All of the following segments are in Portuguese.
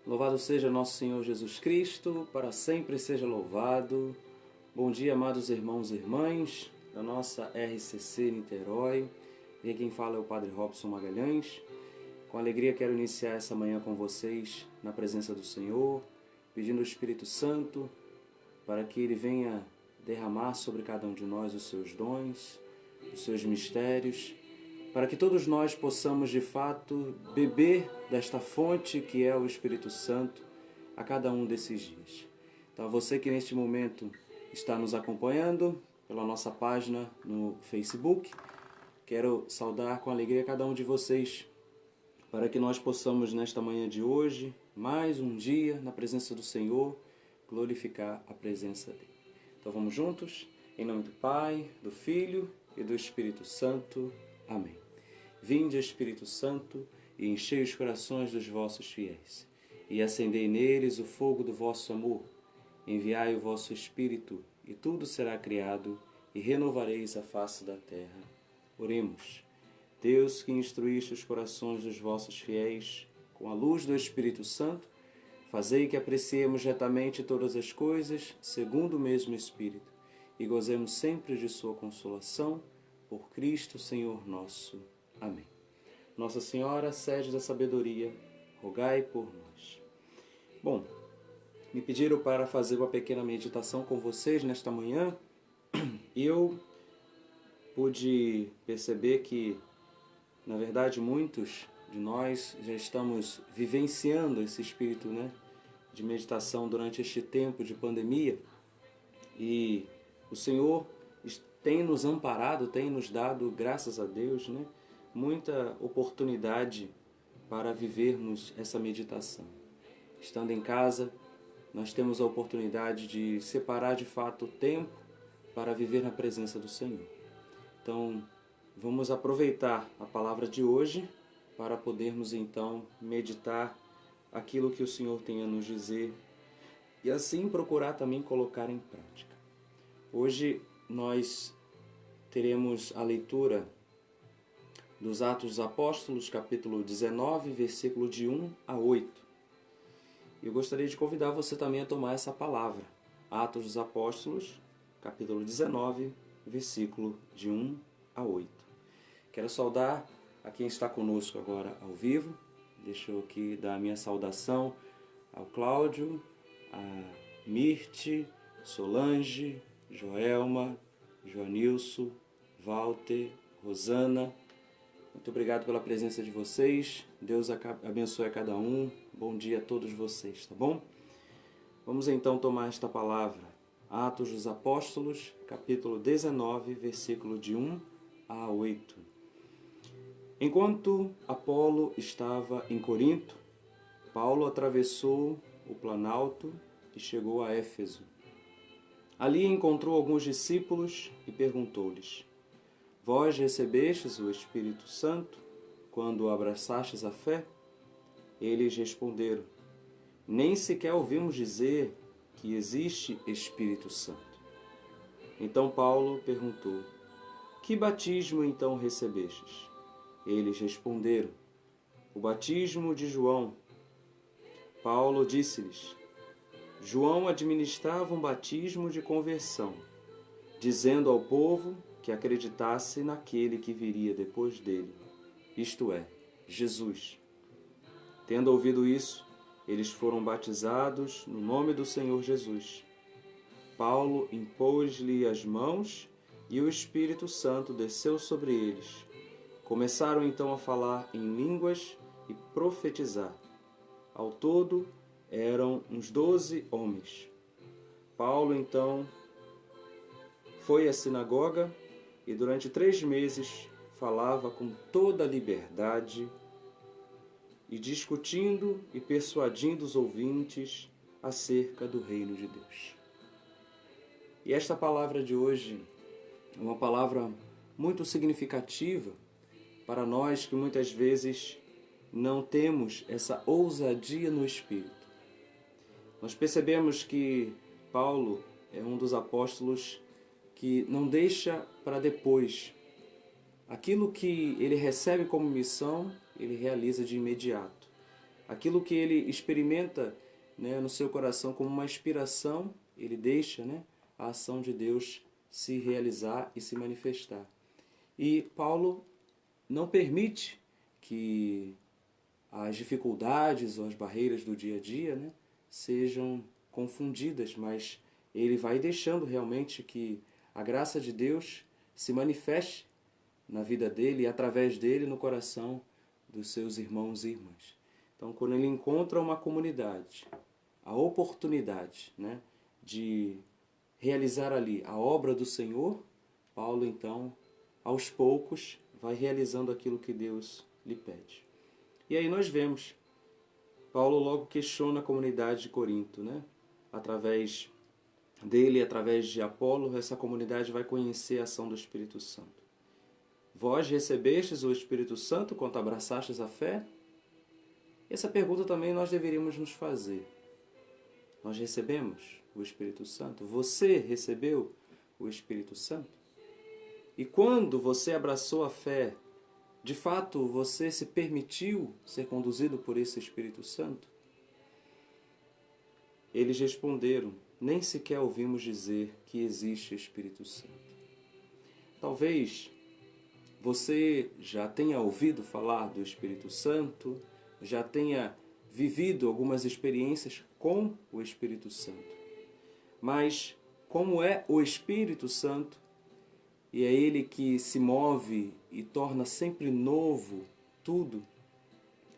Louvado seja nosso Senhor Jesus Cristo, para sempre seja louvado. Bom dia, amados irmãos e irmãs da nossa RCC Niterói. E quem fala é o Padre Robson Magalhães. Com alegria quero iniciar essa manhã com vocês na presença do Senhor, pedindo ao Espírito Santo para que Ele venha derramar sobre cada um de nós os seus dons, os seus mistérios, para que todos nós possamos de fato beber desta fonte que é o Espírito Santo a cada um desses dias. Então, você que neste momento está nos acompanhando pela nossa página no Facebook, quero saudar com alegria cada um de vocês, para que nós possamos nesta manhã de hoje, mais um dia na presença do Senhor, glorificar a presença dEle. Então vamos juntos? Em nome do Pai, do Filho e do Espírito Santo. Amém. Vinde, Espírito Santo, e enchei os corações dos vossos fiéis, e acendei neles o fogo do vosso amor. Enviai o vosso Espírito, e tudo será criado, e renovareis a face da terra. Oremos. Deus, que instruíste os corações dos vossos fiéis com a luz do Espírito Santo, fazei que apreciemos retamente todas as coisas, segundo o mesmo Espírito, e gozemos sempre de sua consolação, por Cristo Senhor nosso. Amém. Nossa Senhora, sede da sabedoria, rogai por nós. Bom, me pediram para fazer uma pequena meditação com vocês nesta manhã, e eu pude perceber que, na verdade, muitos de nós já estamos vivenciando esse espírito, de meditação durante este tempo de pandemia, e o Senhor tem nos amparado, tem nos dado, graças a Deus, muita oportunidade para vivermos essa meditação. Estando em casa, nós temos a oportunidade de separar de fato o tempo para viver na presença do Senhor. Então, vamos aproveitar a palavra de hoje para podermos então meditar aquilo que o Senhor tem a nos dizer e assim procurar também colocar em prática. Hoje nós teremos a leitura dos Atos dos Apóstolos, capítulo 19, versículo de 1 a 8. Eu gostaria de convidar você também a tomar essa palavra. Atos dos Apóstolos, capítulo 19, versículo de 1 a 8. Quero saudar a quem está conosco agora ao vivo. Deixa eu aqui dar a minha saudação ao Cláudio, a Mirte, Solange, Joelma, Joanilson, Walter, Rosana. Muito obrigado pela presença de vocês. Deus abençoe a cada um. Bom dia a todos vocês, tá bom? Vamos então tomar esta palavra. Atos dos Apóstolos, capítulo 19, versículo de 1 a 8. Enquanto Apolo estava em Corinto, Paulo atravessou o Planalto e chegou a Éfeso. Ali encontrou alguns discípulos e perguntou-lhes: Vós recebestes o Espírito Santo quando abraçastes a fé? Eles responderam: Nem sequer ouvimos dizer que existe Espírito Santo. Então Paulo perguntou: Que batismo então recebestes? Eles responderam: O batismo de João. Paulo disse-lhes: João administrava um batismo de conversão, dizendo ao povo que acreditasse naquele que viria depois dele, isto é, Jesus. Tendo ouvido isso, eles foram batizados no nome do Senhor Jesus. Paulo impôs-lhe as mãos e o Espírito Santo desceu sobre eles. Começaram então a falar em línguas e profetizar. Ao todo eram uns 12 homens. Paulo então foi à sinagoga e durante 3 meses falava com toda a liberdade e discutindo e persuadindo os ouvintes acerca do reino de Deus. E esta palavra de hoje é uma palavra muito significativa para nós que muitas vezes não temos essa ousadia no Espírito. Nós percebemos que Paulo é um dos apóstolos que não deixa para depois. Aquilo que ele recebe como missão, ele realiza de imediato. aquilo que ele experimenta, né, no seu coração como uma inspiração, ele deixa, né, a ação de Deus se realizar e se manifestar. E Paulo não permite que as dificuldades ou as barreiras do dia a dia, né, sejam confundidas, mas ele vai deixando realmente que a graça de Deus se manifeste na vida dele e através dele no coração dos seus irmãos e irmãs. Então, quando ele encontra uma comunidade, a oportunidade, né, de realizar ali a obra do Senhor, Paulo então, aos poucos, vai realizando aquilo que Deus lhe pede. E aí nós vemos, Paulo logo questiona a comunidade de Corinto, né? Através dele, através de Apolo, essa comunidade vai conhecer a ação do Espírito Santo. Vós recebestes o Espírito Santo quando abraçastes a fé? Essa pergunta também nós deveríamos nos fazer. Nós recebemos o Espírito Santo? Você recebeu o Espírito Santo? E quando você abraçou a fé, de fato você se permitiu ser conduzido por esse Espírito Santo? Eles responderam: nem sequer ouvimos dizer que existe Espírito Santo. Talvez você já tenha ouvido falar do Espírito Santo, já tenha vivido algumas experiências com o Espírito Santo. Mas como é o Espírito Santo, e é ele que se move e torna sempre novo tudo,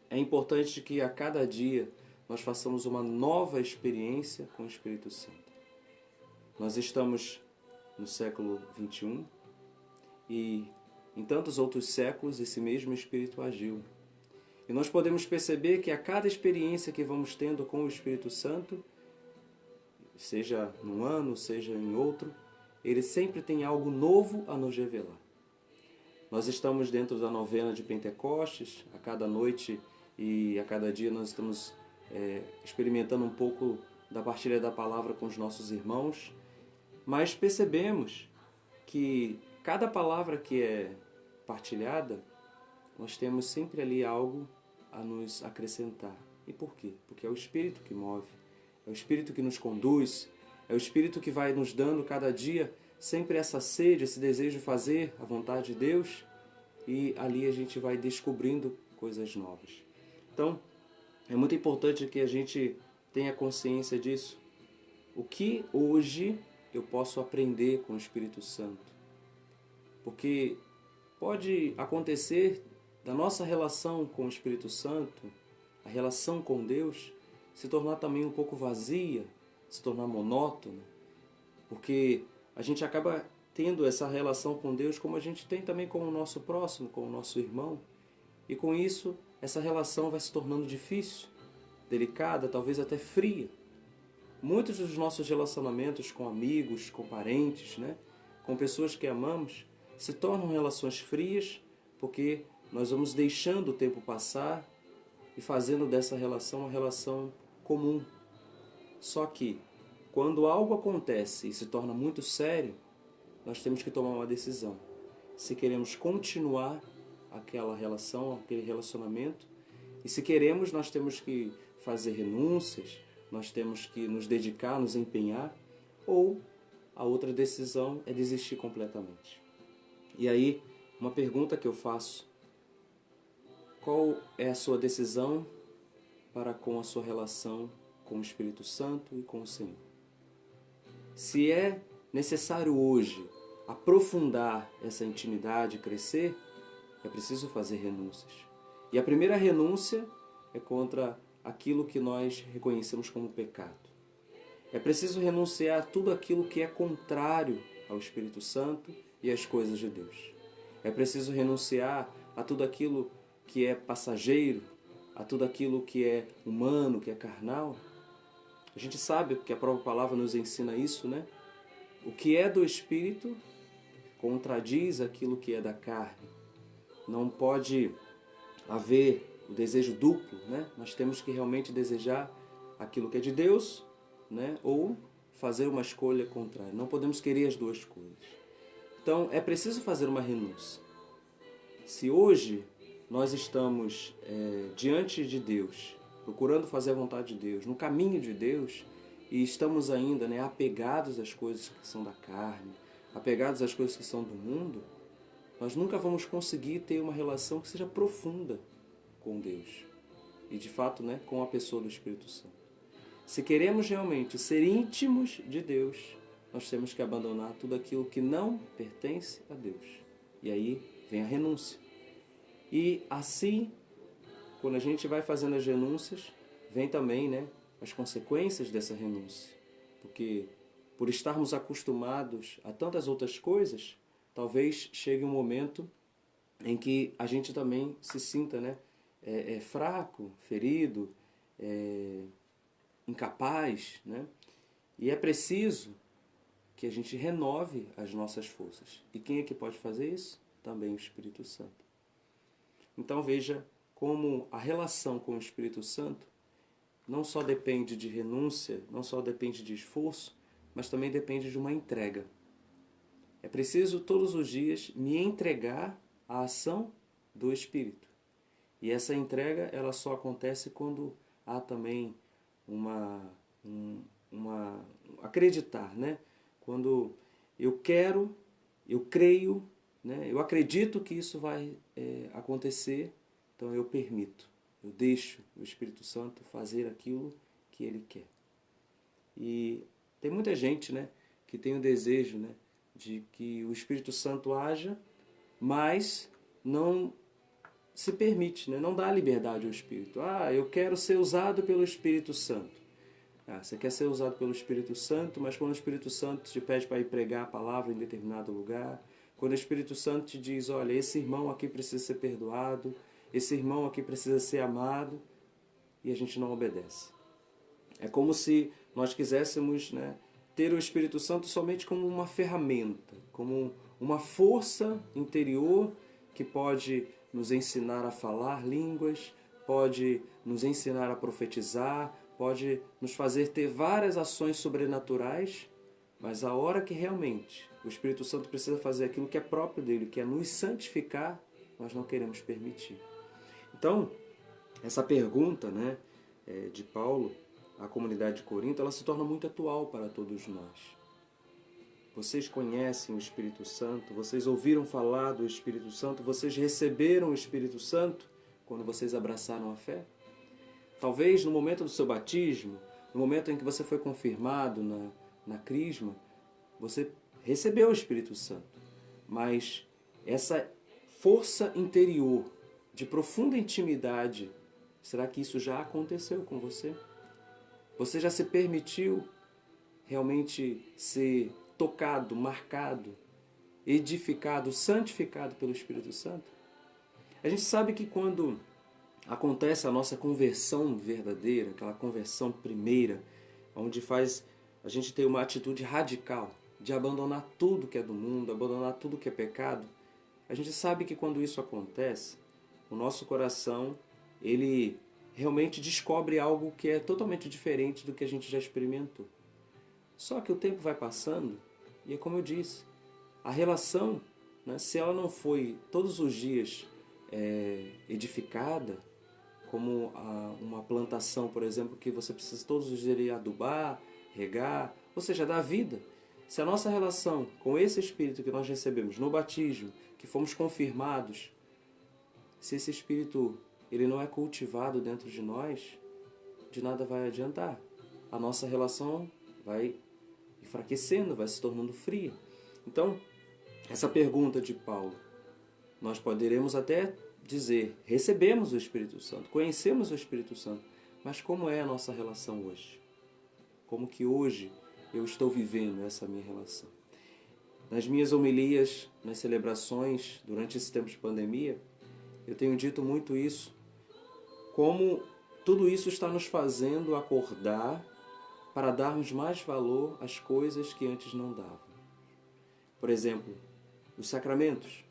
é importante que a cada dia nós façamos uma nova experiência com o Espírito Santo. Nós estamos no século XXI e em tantos outros séculos esse mesmo Espírito agiu. E nós podemos perceber que a cada experiência que vamos tendo com o Espírito Santo, seja num ano, seja em outro, ele sempre tem algo novo a nos revelar. Nós estamos dentro da novena de Pentecostes, a cada noite e a cada dia nós estamos experimentando um pouco da partilha da palavra com os nossos irmãos, mas percebemos que cada palavra que é partilhada, nós temos sempre ali algo a nos acrescentar. E por quê? Porque é o Espírito que move, é o Espírito que nos conduz, é o Espírito que vai nos dando cada dia sempre essa sede, esse desejo de fazer a vontade de Deus, e ali a gente vai descobrindo coisas novas. Então, é muito importante que a gente tenha consciência disso. O que hoje eu posso aprender com o Espírito Santo? Porque pode acontecer da nossa relação com o Espírito Santo, a relação com Deus, se tornar também um pouco vazia, se tornar monótona, porque a gente acaba tendo essa relação com Deus como a gente tem também com o nosso próximo, com o nosso irmão, e com isso essa relação vai se tornando difícil, delicada, talvez até fria. Muitos dos nossos relacionamentos com amigos, com parentes, né, com pessoas que amamos, se tornam relações frias porque nós vamos deixando o tempo passar e fazendo dessa relação uma relação comum. Só que, quando algo acontece e se torna muito sério, nós temos que tomar uma decisão. Se queremos continuar aquela relação, aquele relacionamento, e se queremos, nós temos que fazer renúncias, nós temos que nos dedicar, nos empenhar, ou a outra decisão é desistir completamente. E aí, uma pergunta que eu faço: qual é a sua decisão para com a sua relação com o Espírito Santo e com o Senhor? Se é necessário hoje aprofundar essa intimidade, crescer, é preciso fazer renúncias. E a primeira renúncia é contra aquilo que nós reconhecemos como pecado. É preciso renunciar a tudo aquilo que é contrário ao Espírito Santo e às coisas de Deus. É preciso renunciar a tudo aquilo que é passageiro, a tudo aquilo que é humano, que é carnal. A gente sabe que a própria palavra nos ensina isso, né? O que é do Espírito contradiz aquilo que é da carne. Não pode haver o desejo duplo, né? Nós temos que realmente desejar aquilo que é de Deus, né? Ou fazer uma escolha contrária. Não podemos querer as duas coisas. Então, é preciso fazer uma renúncia. Se hoje nós estamos diante de Deus procurando fazer a vontade de Deus, no caminho de Deus, e estamos ainda, né, apegados às coisas que são da carne, apegados às coisas que são do mundo, nós nunca vamos conseguir ter uma relação que seja profunda com Deus. E de fato, né, com a pessoa do Espírito Santo. Se queremos realmente ser íntimos de Deus, nós temos que abandonar tudo aquilo que não pertence a Deus. E aí vem a renúncia. E assim, quando a gente vai fazendo as renúncias, vem também, né, as consequências dessa renúncia. Porque por estarmos acostumados a tantas outras coisas, talvez chegue um momento em que a gente também se sinta, né, fraco, ferido, incapaz, né? E é preciso que a gente renove as nossas forças. E quem é que pode fazer isso? Também o Espírito Santo. Então veja como a relação com o Espírito Santo não só depende de renúncia, não só depende de esforço, mas também depende de uma entrega. É preciso todos os dias me entregar à ação do Espírito. E essa entrega ela só acontece quando há também acreditar, né? Quando eu quero, eu creio, né? Eu acredito que isso vai acontecer, então eu permito, eu deixo o Espírito Santo fazer aquilo que ele quer. E tem muita gente, né, que tem o desejo, né, de que o Espírito Santo haja, mas não se permite, né? Não dá liberdade ao Espírito. Eu quero ser usado pelo Espírito Santo. Você quer ser usado pelo Espírito Santo, mas quando o Espírito Santo te pede para ir pregar a palavra em determinado lugar, quando o Espírito Santo te diz, olha, esse irmão aqui precisa ser perdoado, esse irmão aqui precisa ser amado, e a gente não obedece. É como se nós quiséssemos, né, ter o Espírito Santo somente como uma ferramenta, como uma força interior que pode nos ensinar a falar línguas, pode nos ensinar a profetizar, pode nos fazer ter várias ações sobrenaturais, mas a hora que realmente o Espírito Santo precisa fazer aquilo que é próprio dele, que é nos santificar, nós não queremos permitir. Então, essa pergunta, né, de Paulo à comunidade de Corinto, ela se torna muito atual para todos nós. Vocês conhecem o Espírito Santo? Vocês ouviram falar do Espírito Santo? Vocês receberam o Espírito Santo quando vocês abraçaram a fé? Talvez no momento do seu batismo, no momento em que você foi confirmado na crisma, você recebeu o Espírito Santo. Mas essa força interior de profunda intimidade, será que isso já aconteceu com você? Você já se permitiu realmente ser tocado, marcado, edificado, santificado pelo Espírito Santo? A gente sabe que quando acontece a nossa conversão verdadeira, aquela conversão primeira, onde faz a gente ter uma atitude radical de abandonar tudo que é do mundo, abandonar tudo que é pecado, a gente sabe que quando isso acontece, o nosso coração, ele realmente descobre algo que é totalmente diferente do que a gente já experimentou. Só que o tempo vai passando e é como eu disse, a relação, né, se ela não foi todos os dias edificada, como uma plantação, por exemplo, que você precisa todos os dias adubar, regar, ou seja, dar vida. Se a nossa relação com esse Espírito que nós recebemos no batismo, que fomos confirmados, se esse Espírito ele não é cultivado dentro de nós, de nada vai adiantar. A nossa relação vai enfraquecendo, vai se tornando fria. Então, essa pergunta de Paulo, nós poderemos até dizer, recebemos o Espírito Santo, conhecemos o Espírito Santo, mas como é a nossa relação hoje? Como que hoje eu estou vivendo essa minha relação? Nas minhas homilias, nas celebrações, durante esse tempo de pandemia, eu tenho dito muito isso, como tudo isso está nos fazendo acordar para darmos mais valor às coisas que antes não davam. Por exemplo, os sacramentos.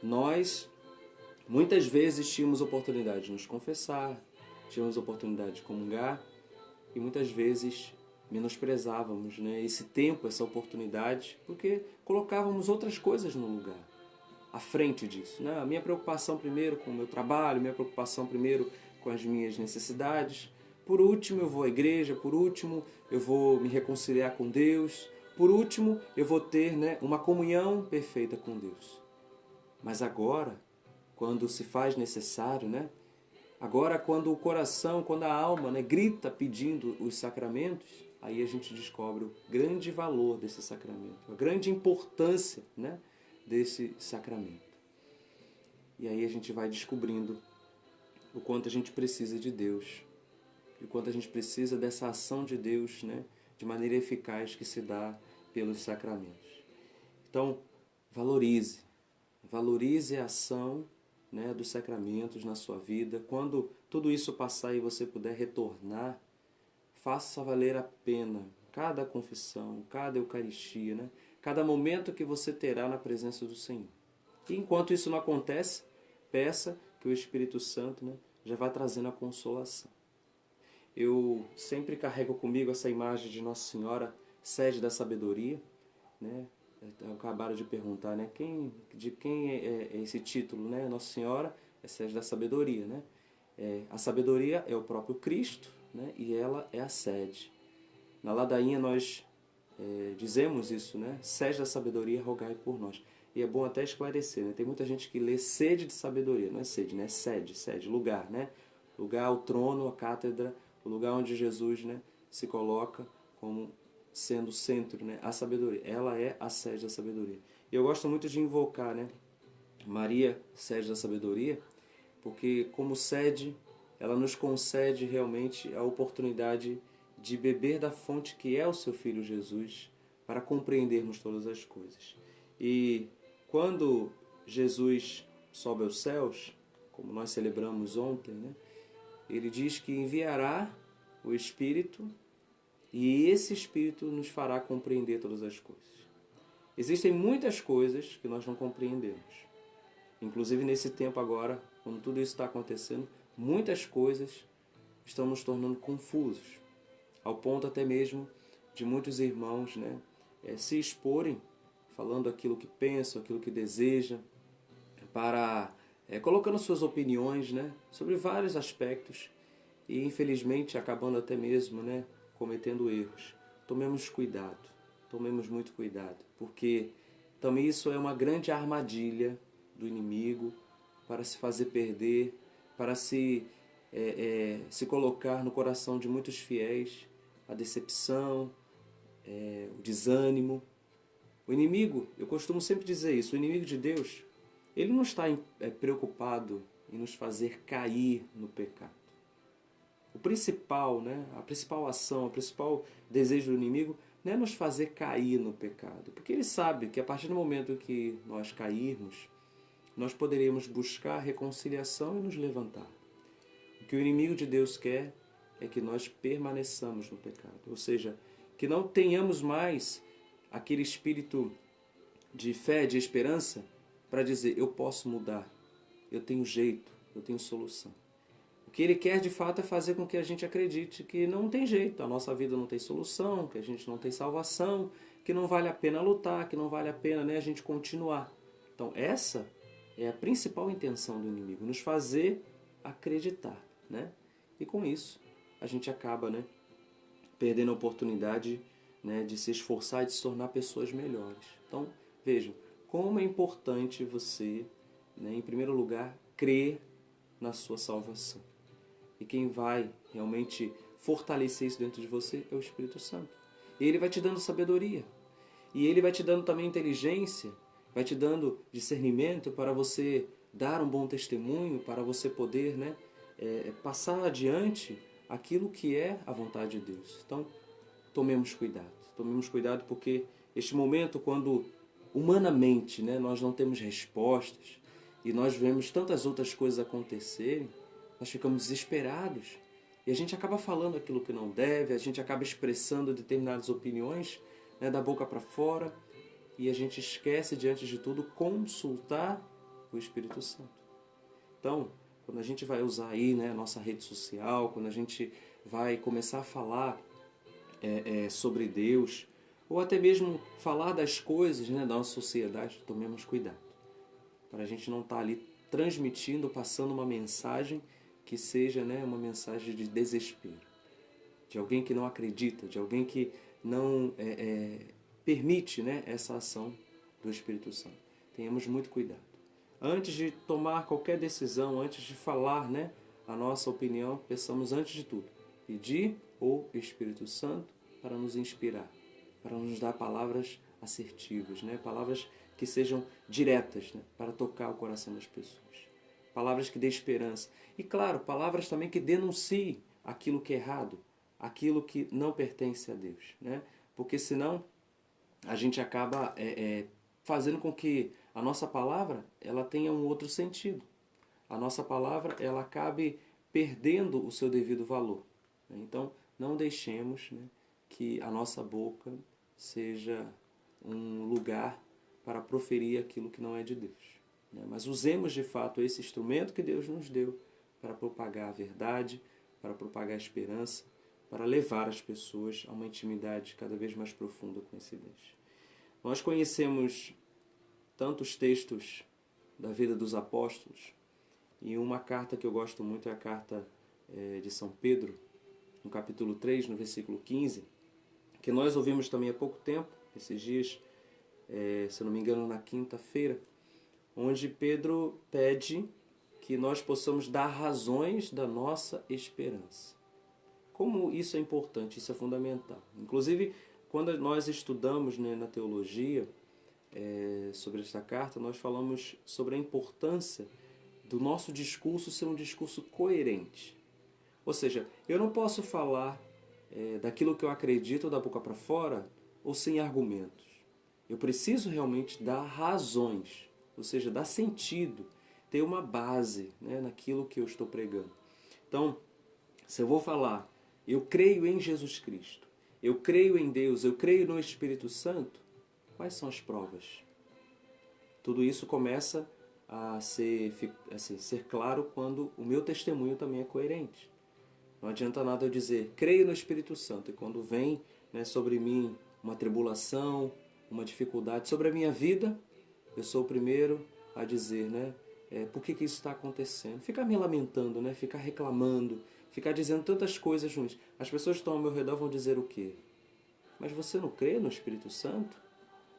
Nós, muitas vezes, tínhamos oportunidade de nos confessar, tínhamos oportunidade de comungar, e muitas vezes menosprezávamos, né, esse tempo, essa oportunidade, porque colocávamos outras coisas no lugar, à frente disso. Né? A minha preocupação primeiro com o meu trabalho, minha preocupação primeiro com as minhas necessidades. Por último, eu vou à igreja. Por último, eu vou me reconciliar com Deus. Por último, eu vou ter, né, uma comunhão perfeita com Deus. Mas agora, quando se faz necessário, né, agora quando o coração, quando a alma, né, grita pedindo os sacramentos, aí a gente descobre o grande valor desse sacramento, a grande importância, né, desse sacramento. E aí a gente vai descobrindo o quanto a gente precisa de Deus, e o quanto a gente precisa dessa ação de Deus, né, de maneira eficaz que se dá pelos sacramentos. Então, valorize a ação, né, dos sacramentos na sua vida. Quando tudo isso passar e você puder retornar, faça valer a pena cada confissão, cada Eucaristia, né, cada momento que você terá na presença do Senhor. E enquanto isso não acontece, peça que o Espírito Santo, né, já vá trazendo a consolação. Eu sempre carrego comigo essa imagem de Nossa Senhora, sede da sabedoria, né? Acabaram de perguntar, né? De quem é esse título, né? Nossa Senhora é sede da sabedoria, né? A sabedoria é o próprio Cristo, né? E ela é a sede. Na ladainha nós dizemos isso, né? Sede da sabedoria, rogai por nós. E é bom até esclarecer, né? Tem muita gente que lê sede de sabedoria, não é sede, né? Sede, lugar, né? Lugar, o trono, a cátedra, o lugar onde Jesus, né, se coloca como sendo o centro, né, a sabedoria. Ela é a sede da sabedoria. E eu gosto muito de invocar, né, Maria, sede da sabedoria, porque como sede, ela nos concede realmente a oportunidade de beber da fonte que é o seu Filho Jesus, para compreendermos todas as coisas. E quando Jesus sobe aos céus, como nós celebramos ontem, né, ele diz que enviará o Espírito e esse Espírito nos fará compreender todas as coisas. Existem muitas coisas que nós não compreendemos. Inclusive nesse tempo agora, quando tudo isso está acontecendo, muitas coisas estão nos tornando confusos. Ao ponto até mesmo de muitos irmãos, né, se exporem, falando aquilo que pensam, aquilo que desejam, para colocando suas opiniões, né, sobre vários aspectos e infelizmente acabando até mesmo, né, cometendo erros. Tomemos muito cuidado, porque também isso é uma grande armadilha do inimigo para se fazer perder, para se colocar no coração de muitos fiéis a decepção, o desânimo. O inimigo, eu costumo sempre dizer isso, o inimigo de Deus, ele não está preocupado em nos fazer cair no pecado. O principal, né, a principal ação, o principal desejo do inimigo não é nos fazer cair no pecado. Porque ele sabe que a partir do momento que nós cairmos, nós poderíamos buscar reconciliação e nos levantar. O que o inimigo de Deus quer é que nós permaneçamos no pecado. Ou seja, que não tenhamos mais aquele espírito de fé, de esperança, para dizer, eu posso mudar, eu tenho jeito, eu tenho solução. O que ele quer de fato é fazer com que a gente acredite que não tem jeito, a nossa vida não tem solução, que a gente não tem salvação, que não vale a pena lutar, que não vale a pena, né, a gente continuar. Então essa é a principal intenção do inimigo, nos fazer acreditar, né? E com isso a gente acaba, né, perdendo a oportunidade, né, de se esforçar e de se tornar pessoas melhores. Então vejam, como é importante você, né, em primeiro lugar, crer na sua salvação. E quem vai realmente fortalecer isso dentro de você é o Espírito Santo. E ele vai te dando sabedoria. E ele vai te dando também inteligência, vai te dando discernimento para você dar um bom testemunho, para você poder, né, passar adiante aquilo que é a vontade de Deus. Então, tomemos cuidado porque este momento, quando humanamente, né, nós não temos respostas e nós vemos tantas outras coisas acontecerem, nós ficamos desesperados e a gente acaba falando aquilo que não deve, a gente acaba expressando determinadas opiniões, né, da boca para fora, e a gente esquece, diante de tudo, consultar o Espírito Santo. Então, quando a gente vai usar aí, né, a nossa rede social, quando a gente vai começar a falar sobre Deus, ou até mesmo falar das coisas, né, da nossa sociedade, tomemos cuidado, para a gente não estar ali transmitindo, passando uma mensagem que seja, né, uma mensagem de desespero, de alguém que não acredita, de alguém que não permite, né, essa ação do Espírito Santo. Tenhamos muito cuidado. Antes de tomar qualquer decisão, antes de falar, né, a nossa opinião, peçamos antes de tudo pedir o Espírito Santo para nos inspirar, para nos dar palavras assertivas, né, palavras que sejam diretas, né, para tocar o coração das pessoas. Palavras que dê esperança. E claro, palavras também que denunciem aquilo que é errado, aquilo que não pertence a Deus, né? Porque senão a gente acaba fazendo com que a nossa palavra ela tenha um outro sentido. A nossa palavra ela acabe perdendo o seu devido valor. Então, não deixemos, né, que a nossa boca seja um lugar para proferir aquilo que não é de Deus, né? Mas usemos de fato esse instrumento que Deus nos deu para propagar a verdade, para propagar a esperança, para levar as pessoas a uma intimidade cada vez mais profunda com esse Deus. Nós conhecemos tantos textos da vida dos apóstolos, e uma carta que eu gosto muito é a carta de São Pedro, no capítulo 3, no versículo 15, que nós ouvimos também há pouco tempo, esses dias, se eu não me engano, na quinta-feira, onde Pedro pede que nós possamos dar razões da nossa esperança. Como isso é importante, isso é fundamental. Inclusive, quando nós estudamos, né, na teologia sobre esta carta, nós falamos sobre a importância do nosso discurso ser um discurso coerente. Ou seja, eu não posso falar daquilo que eu acredito da boca para fora ou sem argumentos. Eu preciso realmente dar razões, ou seja, dar sentido, ter uma base, né, naquilo que eu estou pregando. Então, se eu vou falar, eu creio em Jesus Cristo, eu creio em Deus, eu creio no Espírito Santo, quais são as provas? Tudo isso começa a ser claro quando o meu testemunho também é coerente. Não adianta nada eu dizer, creio no Espírito Santo, e quando vem, né, sobre mim uma tribulação, uma dificuldade sobre a minha vida, eu sou o primeiro a dizer, né, por que isso está acontecendo? Ficar me lamentando, né, ficar reclamando, ficar dizendo tantas coisas ruins. As pessoas que estão ao meu redor vão dizer o quê? Mas você não crê no Espírito Santo?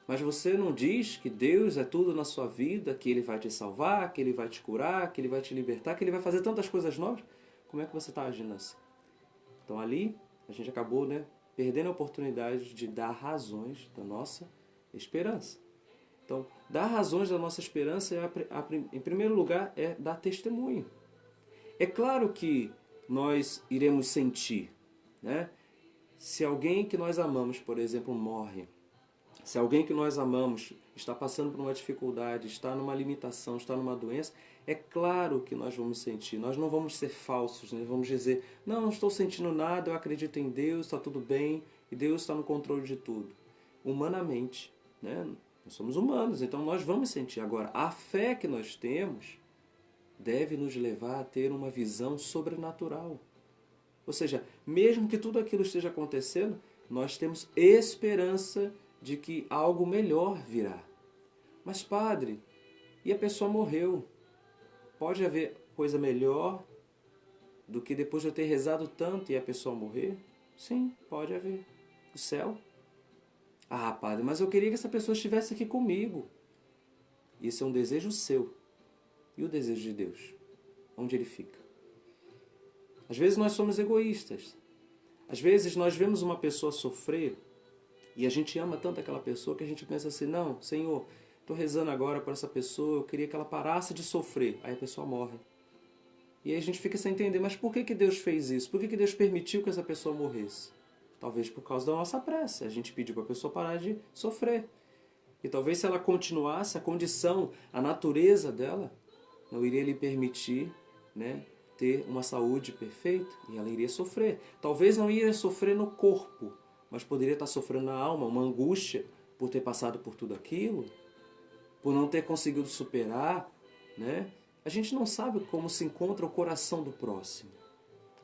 Mas você não diz que Deus é tudo na sua vida, que Ele vai te salvar, que Ele vai te curar, que Ele vai te libertar, que Ele vai fazer tantas coisas novas? Como é que você está agindo assim? Então ali a gente acabou, né, perdendo a oportunidade de dar razões da nossa esperança. Então, dar razões da nossa esperança, em primeiro lugar, é dar testemunho. É claro que nós iremos sentir, né? Se alguém que nós amamos, por exemplo, morre, se alguém que nós amamos está passando por uma dificuldade, está numa limitação, está numa doença, é claro que nós vamos sentir. Nós não vamos ser falsos, né? Vamos dizer, não estou sentindo nada, eu acredito em Deus, está tudo bem, e Deus está no controle de tudo. Humanamente, né? Nós somos humanos, então nós vamos sentir. Agora, a fé que nós temos deve nos levar a ter uma visão sobrenatural. Ou seja, mesmo que tudo aquilo esteja acontecendo, nós temos esperança de que algo melhor virá. Mas, padre, e a pessoa morreu? Pode haver coisa melhor do que depois de eu ter rezado tanto e a pessoa morrer? Sim, pode haver. O céu. Ah, padre, mas eu queria que essa pessoa estivesse aqui comigo. Isso é um desejo seu. E o desejo de Deus? Onde ele fica? Às vezes nós somos egoístas. Às vezes nós vemos uma pessoa sofrer e a gente ama tanto aquela pessoa que a gente pensa assim, não, Senhor, estou rezando agora por essa pessoa, eu queria que ela parasse de sofrer. Aí a pessoa morre. E aí a gente fica sem entender, mas por que Deus fez isso? Por que Deus permitiu que essa pessoa morresse? Talvez por causa da nossa pressa. A gente pediu para a pessoa parar de sofrer. E talvez se ela continuasse, a condição, a natureza dela não iria lhe permitir, né, ter uma saúde perfeita e ela iria sofrer. Talvez não iria sofrer no corpo, mas poderia estar sofrendo na alma, uma angústia por ter passado por tudo aquilo, por não ter conseguido superar, né? A gente não sabe como se encontra o coração do próximo.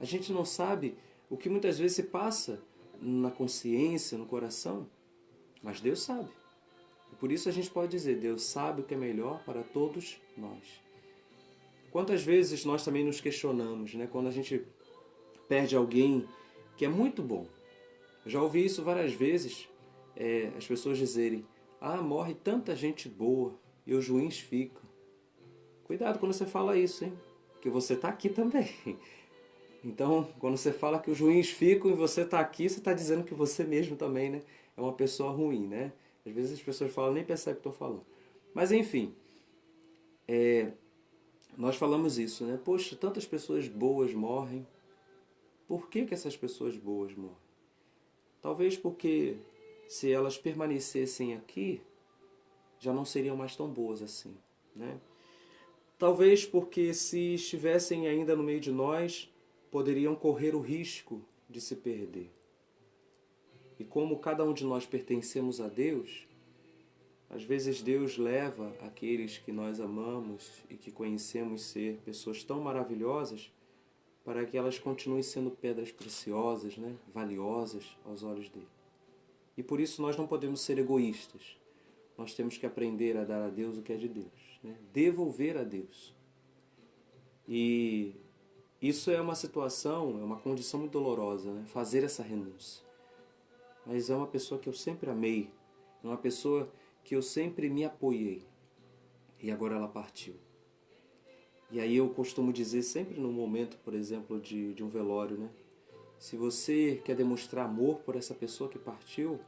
A gente não sabe o que muitas vezes se passa na consciência, no coração, mas Deus sabe. E por isso a gente pode dizer, Deus sabe o que é melhor para todos nós. Quantas vezes nós também nos questionamos, né? Quando a gente perde alguém que é muito bom. Eu já ouvi isso várias vezes, as pessoas dizerem: ah, morre tanta gente boa e os ruins ficam. Cuidado quando você fala isso, hein? Que você está aqui também. Então, quando você fala que os ruins ficam e você está aqui, você está dizendo que você mesmo também, né, é uma pessoa ruim, né? Às vezes as pessoas falam, nem percebem o que estou falando. Mas enfim, nós falamos isso, né? Poxa, tantas pessoas boas morrem. Por que essas pessoas boas morrem? Talvez porque se elas permanecessem aqui, já não seriam mais tão boas assim, né? Talvez porque se estivessem ainda no meio de nós, poderiam correr o risco de se perder. E como cada um de nós pertencemos a Deus, às vezes Deus leva aqueles que nós amamos e que conhecemos ser pessoas tão maravilhosas para que elas continuem sendo pedras preciosas, né? Valiosas aos olhos dele. E por isso nós não podemos ser egoístas. Nós temos que aprender a dar a Deus o que é de Deus, né? Devolver a Deus. E isso é uma situação, é uma condição muito dolorosa, né? Fazer essa renúncia. Mas é uma pessoa que eu sempre amei, é uma pessoa que eu sempre me apoiei. E agora ela partiu. E aí eu costumo dizer sempre no momento, por exemplo, de um velório, né? Se você quer demonstrar amor por essa pessoa que partiu,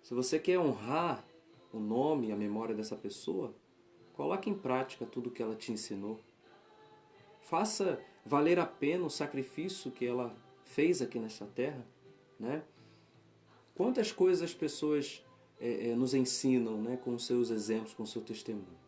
se você quer honrar o nome e a memória dessa pessoa, coloque em prática tudo o que ela te ensinou. Faça valer a pena o sacrifício que ela fez aqui nesta terra, né? Quantas coisas as pessoas nos ensinam, né, com seus exemplos, com o seu testemunho.